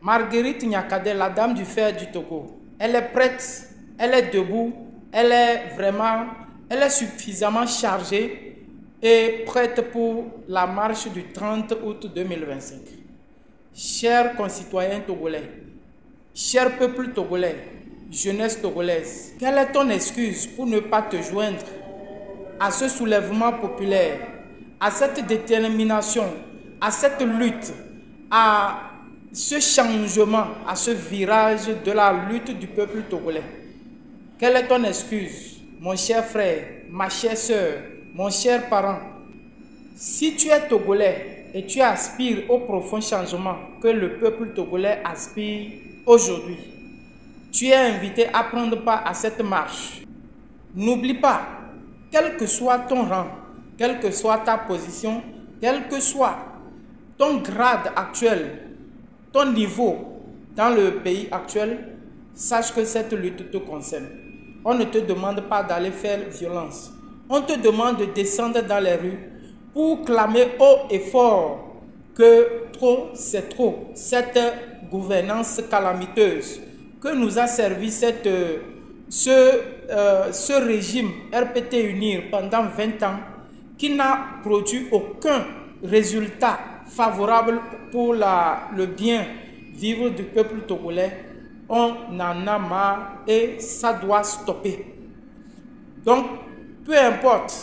Marguerite Nyakade, la dame du fer du Togo, elle est prête, elle est debout, elle est suffisamment chargée et prête pour la marche du 30 août 2025. Chers concitoyens togolais, cher peuple togolais, jeunesse togolaise, quelle est ton excuse pour ne pas te joindre à ce soulèvement populaire, à cette détermination, à cette lutte, à ce changement, à ce virage de la lutte du peuple togolais? Quelle est ton excuse, mon cher frère, ma chère sœur, mon cher parent? Si tu es togolais et tu aspires au profond changement que le peuple togolais aspire aujourd'hui, tu es invité à prendre part à cette marche. N'oublie pas, quel que soit ton rang, quelle que soit ta position, quel que soit ton grade actuel, ton niveau dans le pays actuel, sache que cette lutte te concerne. On ne te demande pas d'aller faire violence. On te demande de descendre dans les rues pour clamer haut et fort que trop, c'est trop. Cette gouvernance calamiteuse que nous a servi ce régime RPT Unir pendant 20 ans, qui n'a produit aucun résultat favorable pour le bien vivre du peuple togolais, on en a marre et ça doit stopper. Donc, peu importe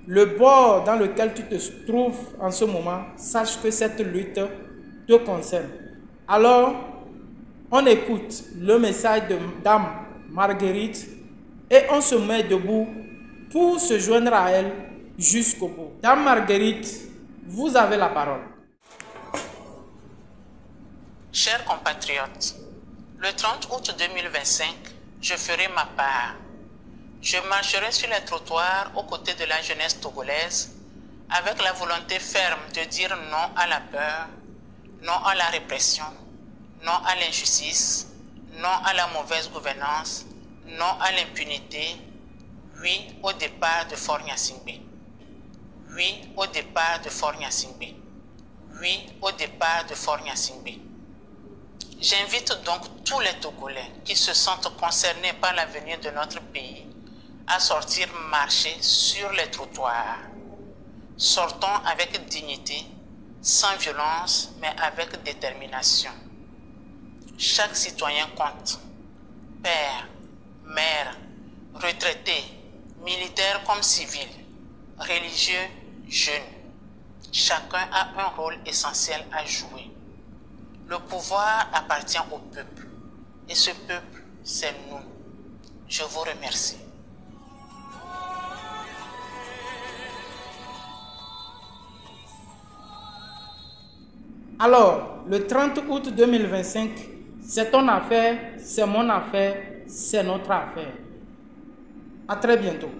le bord dans lequel tu te trouves en ce moment, sache que cette lutte te concerne. Alors, on écoute le message de Dame Marguerite et on se met debout pour se joindre à elle jusqu'au bout. Dame Marguerite, vous avez la parole. Chers compatriotes, le 30 août 2025, je ferai ma part. Je marcherai sur les trottoirs aux côtés de la jeunesse togolaise avec la volonté ferme de dire non à la peur, non à la répression, non à l'injustice, non à la mauvaise gouvernance, non à l'impunité, oui au départ de Faure Gnassingbé. Oui au départ de Faure Gnassingbé. Oui au départ de Faure Gnassingbé. J'invite donc tous les Togolais qui se sentent concernés par l'avenir de notre pays à sortir marcher sur les trottoirs. Sortons avec dignité, sans violence, mais avec détermination. Chaque citoyen compte. Père, mère, retraité, militaire comme civil, religieux, jeune. Chacun a un rôle essentiel à jouer. Le pouvoir appartient au peuple. Et ce peuple, c'est nous. Je vous remercie. Alors, le 30 août 2025, c'est ton affaire, c'est mon affaire, c'est notre affaire. À très bientôt.